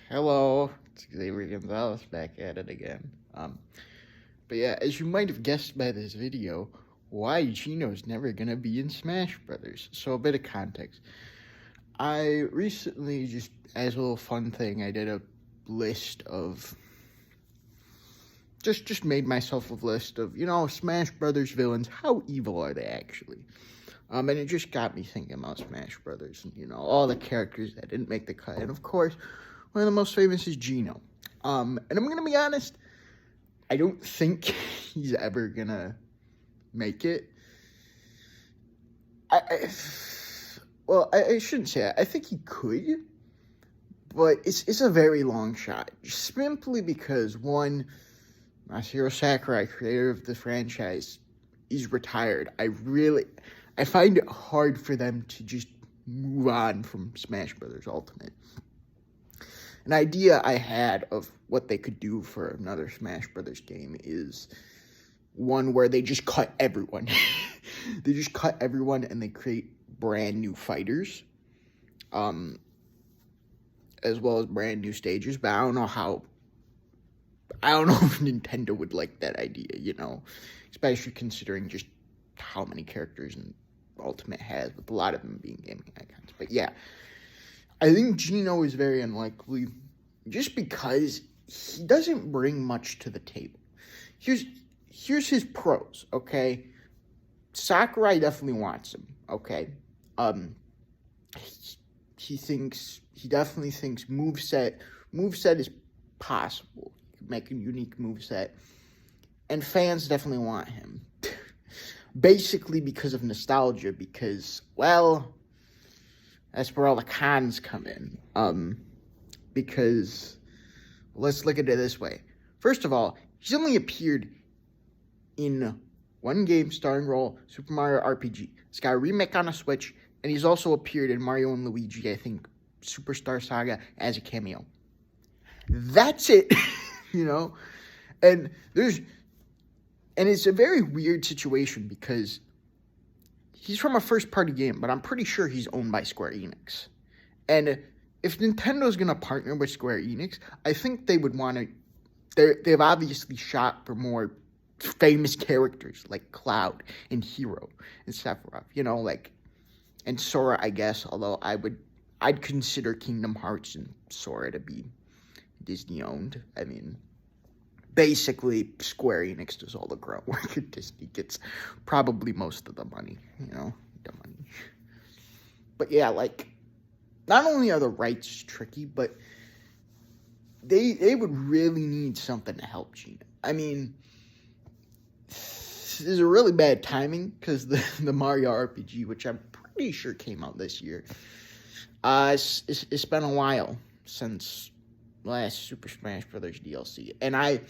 Hello, it's Xavier Gonzalez back at it again. But yeah, as you might have guessed by this video, why Geno's never gonna be in Smash Brothers. So a bit of context. I recently, just as a little fun thing, I did a list of just made myself a list of Smash Brothers villains. How evil are they actually? And it just got me thinking about Smash Brothers and all the characters that didn't make the cut, and of course, one of the most famous is Geno. And I'm gonna be honest, I don't think he's ever gonna make it. I shouldn't say that. I think he could, but it's a very long shot. Simply because one, Masahiro Sakurai, creator of the franchise, is retired. I find it hard for them to just move on from Smash Brothers Ultimate. An idea I had of what they could do for another Smash Brothers game is one where they just cut everyone. They just cut everyone and they create brand new fighters, as well as brand new stages. But I don't know if Nintendo would like that idea, especially considering just how many characters Ultimate has, with a lot of them being gaming icons. But yeah, I think Geno is very unlikely just because he doesn't bring much to the table. Here's his pros, okay? Sakurai definitely wants him, okay? He definitely thinks moveset is possible. You can make a unique moveset. And fans definitely want him. Basically because of nostalgia, because, well, that's where all the cons come in. Because, let's look at it this way. First of all, he's only appeared in one game starring role, Super Mario RPG. It's got a remake on a Switch, and he's also appeared in Mario and Luigi, I think, Superstar Saga, as a cameo. That's it, And it's a very weird situation because he's from a first-party game, but I'm pretty sure he's owned by Square Enix. And if Nintendo's going to partner with Square Enix, I think they would want to... They've obviously shot for more famous characters like Cloud and Hero and Sephiroth, and Sora, I guess, although I'd consider Kingdom Hearts and Sora to be Disney-owned. I mean... Basically, Square Enix does all the groundwork, and Disney gets probably most of the money, the money. But yeah, not only are the rights tricky, but they would really need something to help Geno. I mean, this is a really bad timing, because the Mario RPG, which I'm pretty sure came out this year, it's been a while since last Super Smash Brothers DLC, and I'm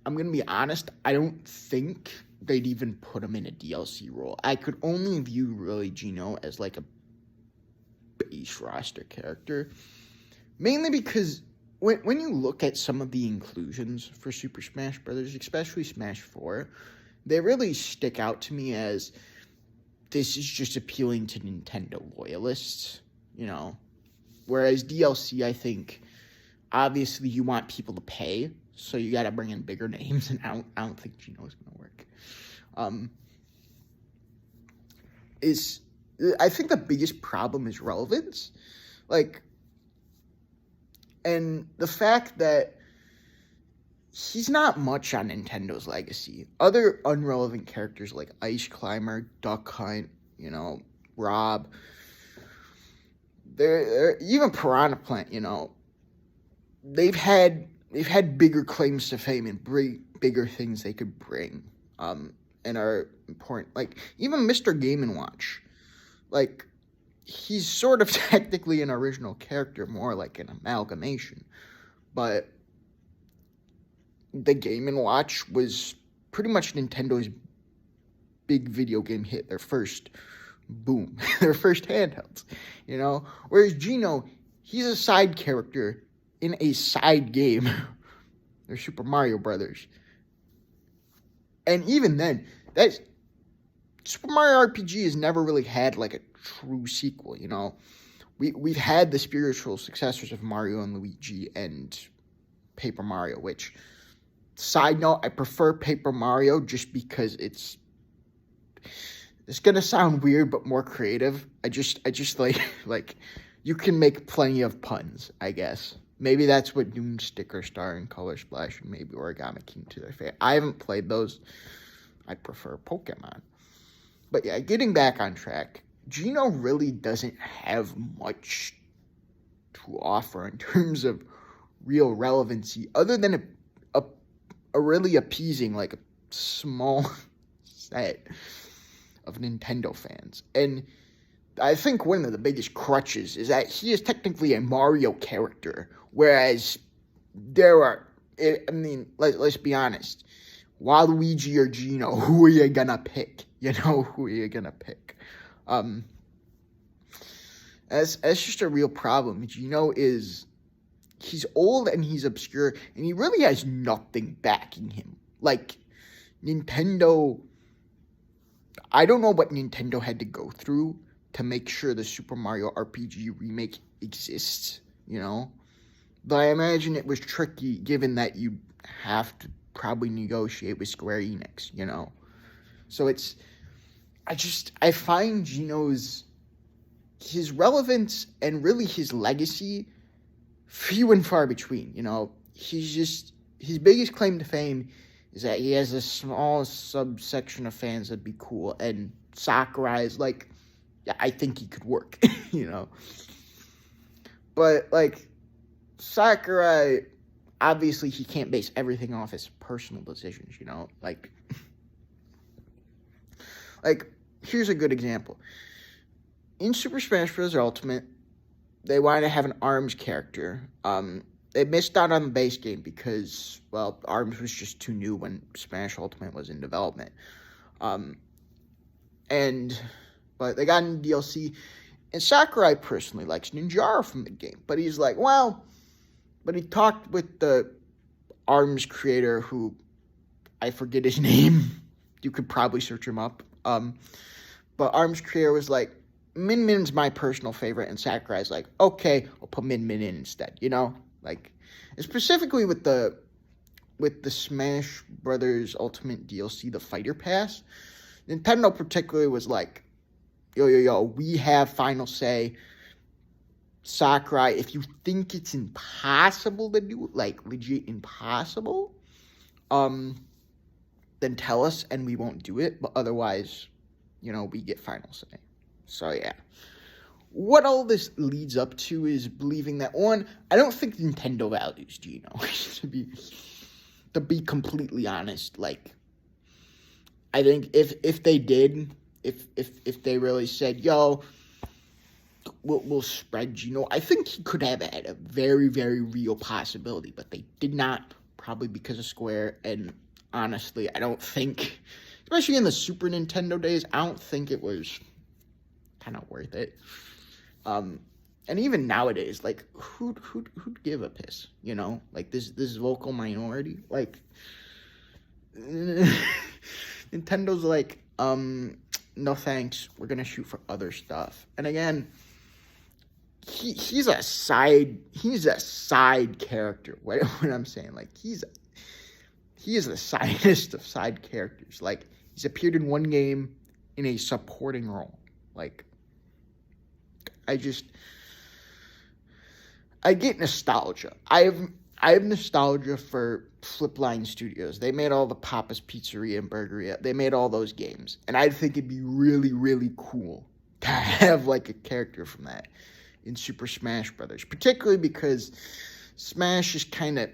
gonna be honest, I don't think they'd even put him in a DLC role. I could only view really Geno as a base roster character, mainly because when you look at some of the inclusions for Super Smash Brothers, especially Smash 4, they really stick out to me as this is just appealing to Nintendo loyalists, whereas DLC, I think, obviously, you want people to pay, so you got to bring in bigger names, and I don't think Geno's going to work. I think the biggest problem is relevance, and the fact that he's not much on Nintendo's legacy. Other unrelevant characters like Ice Climber, Duck Hunt, Rob, they're even Piranha Plant, They've had bigger claims to fame and bigger things they could bring, and are important. Even Mr. Game & Watch, he's sort of technically an original character, more like an amalgamation, but the Game & Watch was pretty much Nintendo's big video game hit, their first boom, their first handhelds, whereas Geno, he's a side character in a side game. They're Super Mario Brothers. And even then, Super Mario RPG has never really had a true sequel, we've had the spiritual successors of Mario and Luigi and Paper Mario, which, side note, I prefer Paper Mario just because it's gonna sound weird but more creative. I just like you can make plenty of puns, I guess. Maybe that's what Doom Sticker Star and Color Splash and maybe Origami King to their favor. I haven't played those. I prefer Pokemon. But yeah, getting back on track, Geno really doesn't have much to offer in terms of real relevancy other than a really appeasing, like, a small set of Nintendo fans. And I think one of the biggest crutches is that he is technically a Mario character, whereas let's be honest, Waluigi or Geno, who are you gonna pick? Who are you gonna pick? That's just a real problem. Geno he's old and he's obscure, and he really has nothing backing him. Like, Nintendo, I don't know what Nintendo had to go through to make sure the Super Mario RPG remake exists, But I imagine it was tricky, given that you have to probably negotiate with Square Enix, So I find Geno's, his relevance and really his legacy few and far between, his biggest claim to fame is that he has a small subsection of fans that'd be cool, and Sakurai's like, yeah, I think he could work, But, like, Sakurai, obviously he can't base everything off his personal decisions, Like, here's a good example. In Super Smash Bros. Ultimate, they wanted to have an ARMS character. They missed out on the base game because, well, ARMS was just too new when Smash Ultimate was in development. But they got in DLC, and Sakurai personally likes Ninjara from the game. But he's like, but he talked with the ARMS creator, who, I forget his name. You could probably search him up. But ARMS creator was like, Min Min's my personal favorite, and Sakurai's like, okay, I'll put Min Min in instead, Like, and specifically with the Smash Brothers Ultimate DLC, the Fighter Pass, Nintendo particularly was like, yo, we have final say. Sakurai, if you think it's impossible to do, like, legit impossible, then tell us and we won't do it, but otherwise, we get final say. So, yeah. What all this leads up to is believing that, one, I don't think Nintendo values Geno, to be completely honest. Like, I think if they did, if they really said, yo, we'll spread Geno, I think he could have had a very, very real possibility, but they did not, probably because of Square, and honestly, I don't think, especially in the Super Nintendo days, I don't think it was kind of worth it. And even nowadays, like, who'd give a piss, Like, this vocal minority, like, Nintendo's like, no thanks, we're gonna shoot for other stuff. And again, he's a side character. What I'm saying, like, he is the sidest of side characters. Like, he's appeared in one game in a supporting role. Like, I get nostalgia. I have nostalgia for Flipline Studios. They made all the Papa's Pizzeria and Burgeria. They made all those games. And I think it'd be really, really cool to have, like, a character from that in Super Smash Brothers. Particularly because Smash is kind of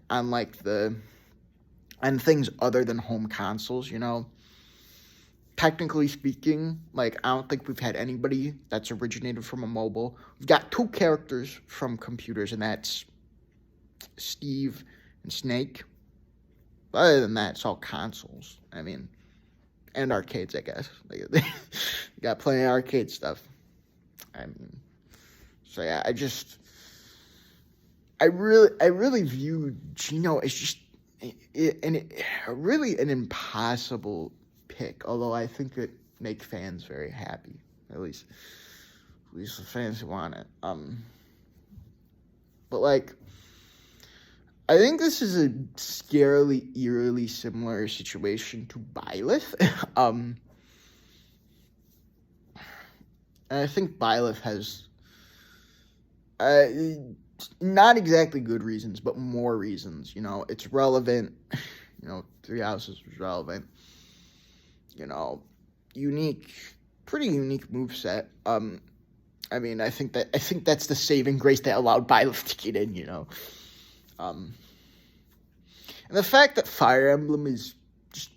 on, like, on things other than home consoles, Technically speaking, like, I don't think we've had anybody that's originated from a mobile. We've got two characters from computers, and that's Steve and Snake. But other than that, it's all consoles. I mean, and arcades, I guess. They got plenty of arcade stuff. I mean, so yeah, I really view Geno as just really an impossible pick, although I think it make fans very happy, at least At least the fans want it. But like, I think this is a scarily, eerily similar situation to Byleth. And I think Byleth has not exactly good reasons, but more reasons. You know, it's relevant. You know, Three Houses was relevant. You know, pretty unique moveset. I mean, I think that's the saving grace that allowed Byleth to get in. You know, and the fact that Fire Emblem is just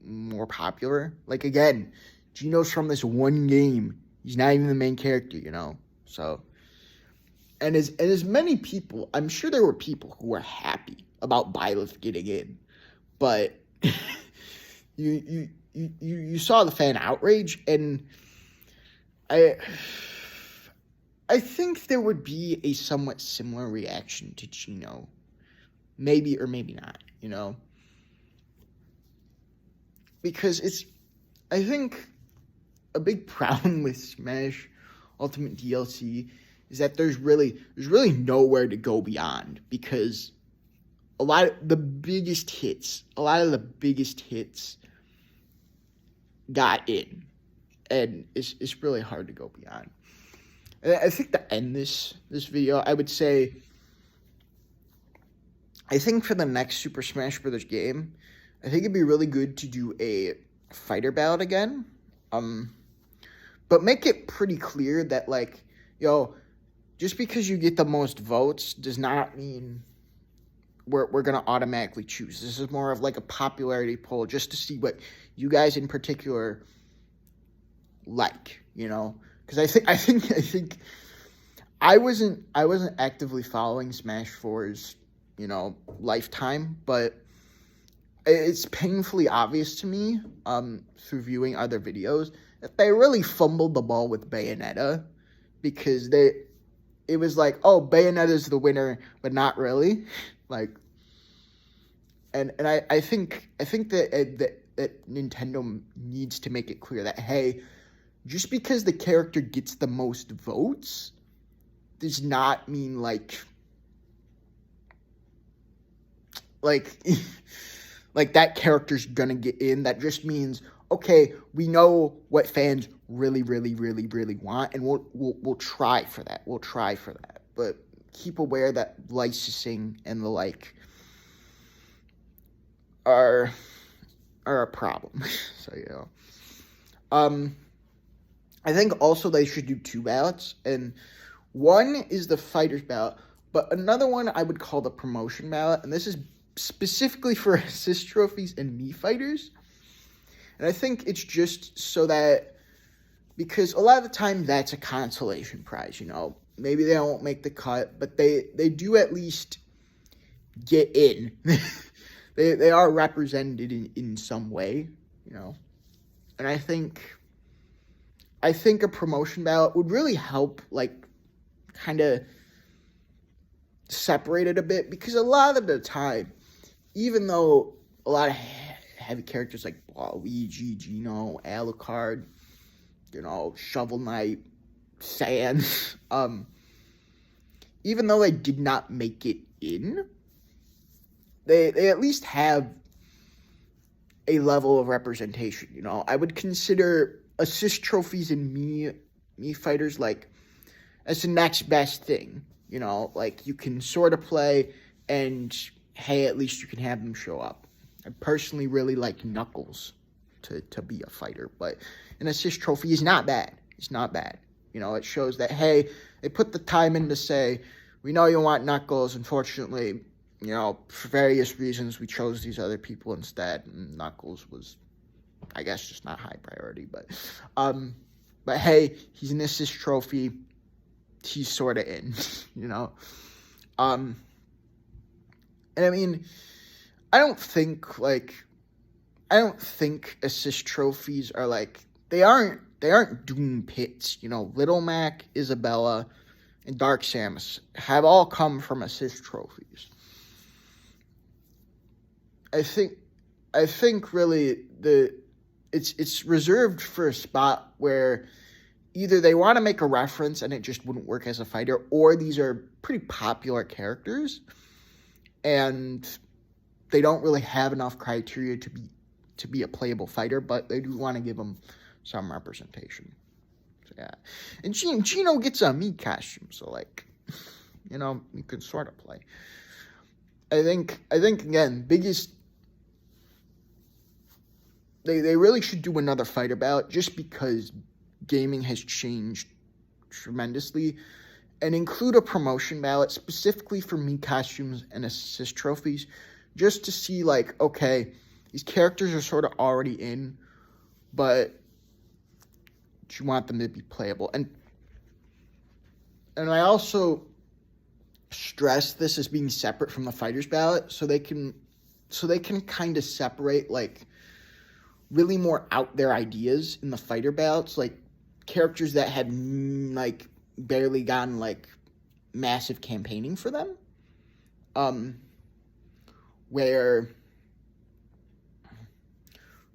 more popular. Like again, Geno's from this one game. He's not even the main character, you know. So, and as many people, I'm sure there were people who were happy about Byleth getting in, but you saw the fan outrage, and I think there would be a somewhat similar reaction to Geno, maybe or maybe not, you know, because I think a big problem with Smash Ultimate DLC is that there's really nowhere to go beyond, because a lot of the biggest hits got in, and it's really hard to go beyond. And I think to end this video, I would say, I think for the next Super Smash Bros. Game, I think it'd be really good to do a fighter ballot again. But make it pretty clear that, like, yo, just because you get the most votes does not mean we're going to automatically choose. This is more of like a popularity poll just to see what you guys in particular like, you know? Because I think I wasn't actively following Smash 4's, you know, lifetime, but it's painfully obvious to me through viewing other videos that they really fumbled the ball with Bayonetta, because it was like, oh, Bayonetta's the winner, but not really. Like, and I think that Nintendo needs to make it clear that, hey, just because the character gets the most votes does not mean like that character's gonna get in. That just means, okay, we know what fans really want, and we'll try for that. We'll try for that. But keep aware that licensing and the like are a problem. So, you know. I think also they should do 2 ballots, and one is the fighter's ballot, but another one I would call the promotion ballot, and this is specifically for assist trophies and Mii fighters. And I think it's just so that, because a lot of the time that's a consolation prize, you know. Maybe they won't make the cut, but they do at least get in. they are represented in some way, you know. And I think a promotion ballot would really help, like, kind of separate it a bit, because a lot of the time, even though a lot of heavy characters like Luigi, Geno, Alucard, you know, Shovel Knight, Sans, even though they did not make it in, they at least have a level of representation, you know. I would consider assist trophies and Mii fighters, like, as the next best thing, you know. Like, you can sort of play, and hey, at least you can have them show up. I personally really like Knuckles to be a fighter, but an assist trophy is not bad. It's not bad. You know, it shows that, hey, they put the time in to say, we know you want Knuckles. Unfortunately, you know, for various reasons, we chose these other people instead, and Knuckles was, I guess, just not high priority. But hey, he's an assist trophy. He's sort of in, you know. And I mean, I don't think assist trophies are like, they aren't Doom Pits, you know. Little Mac, Isabella, and Dark Samus have all come from assist trophies. I think really it's reserved for a spot where either they want to make a reference and it just wouldn't work as a fighter, or these are pretty popular characters and they don't really have enough criteria to be a playable fighter, but they do want to give them some representation. So, yeah. And Geno gets a Mii costume, so like, you know, you could sort of play. I think again, biggest, they really should do another fighter ballot just because gaming has changed tremendously, and include a promotion ballot specifically for Mii costumes and assist trophies, just to see like, okay, these characters are sort of already in, but you want them to be playable. And I also stress this as being separate from the fighters ballot, so they can kind of separate like really more out there ideas in the fighter ballots, like characters that have like barely gotten like massive campaigning for them, where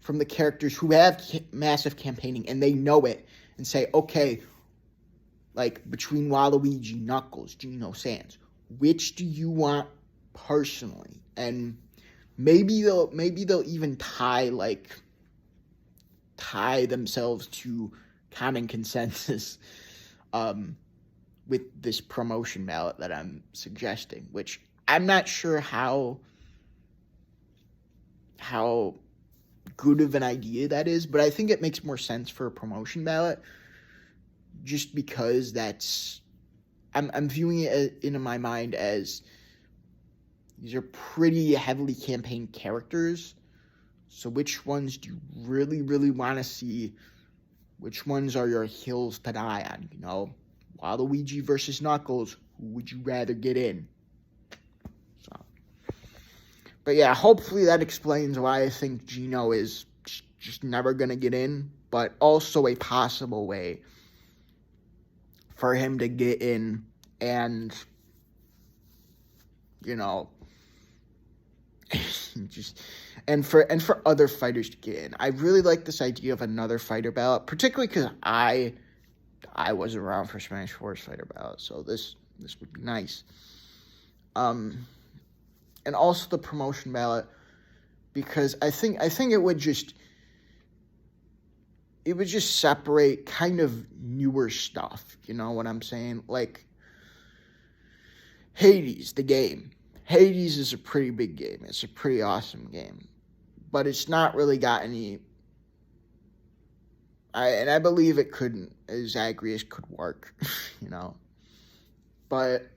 from the characters who have massive campaigning and they know it and say, okay, like between Waluigi, Knuckles, Geno, Sans, which do you want personally? And maybe they'll even tie themselves to common consensus with this promotion ballot that I'm suggesting, which I'm not sure how good of an idea that is, but I think it makes more sense for a promotion ballot, just because I'm viewing it in my mind as these are pretty heavily campaigned characters. So which ones do you really, really want to see? Which ones are your hills to die on? You know, Waluigi versus Knuckles, who would you rather get in? So, but yeah, hopefully that explains why I think Geno is just never going to get in, but also a possible way for him to get in and, you know, and for other fighters to get in. I really like this idea of another fighter ballot, particularly because I was around for Smash 4's fighter ballot, so this would be nice. And also the promotion ballot, because I think it would just separate kind of newer stuff. You know what I'm saying? Like Hades, the game. Hades is a pretty big game. It's a pretty awesome game. But it's not really got any... I believe it couldn't, Zagreus could work, you know. But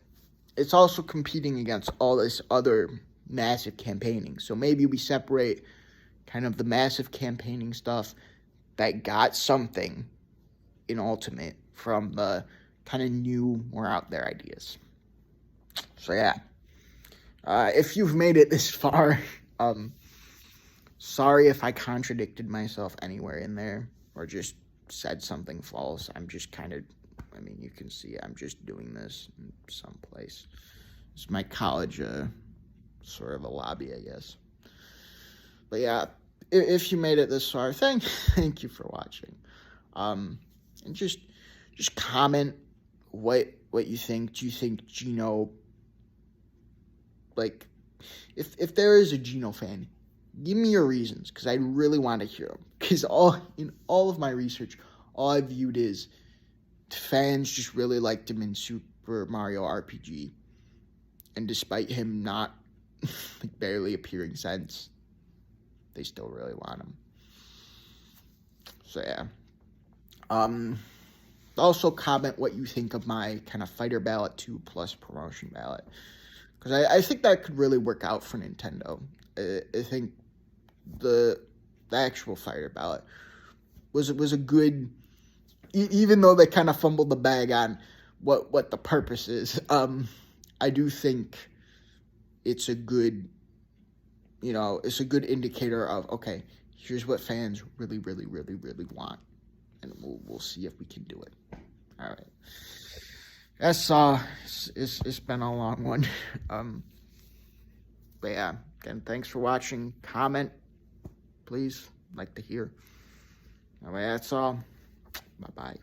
it's also competing against all this other massive campaigning. So maybe we separate kind of the massive campaigning stuff that got something in Ultimate from the kind of new, more out there ideas. So yeah. If you've made it this far, sorry if I contradicted myself anywhere in there or just said something false. I'm just kind of, I mean, you can see I'm just doing this in some place. It's my college, sort of a lobby, I guess. But yeah, if you made it this far, thank you for watching. And just comment what you think. Do you think Geno, like, if there is a Geno fan, give me your reasons, because I really want to hear them. Because in all of my research, all I viewed is fans just really liked him in Super Mario RPG, and despite him not like barely appearing since, they still really want him. So yeah. Also comment what you think of my kind of fighter ballot 2 plus promotion ballot, because I think that could really work out for Nintendo. I think the actual fighter ballot was a good, even though they kind of fumbled the bag on what the purpose is. I do think it's a good, you know, it's a good indicator of, okay, here's what fans really, really, really, really want, and we'll see if we can do it. All right. That's it's been a long one. But yeah, again, thanks for watching. Comment, please. Like to hear. All right, that's all. Bye-bye.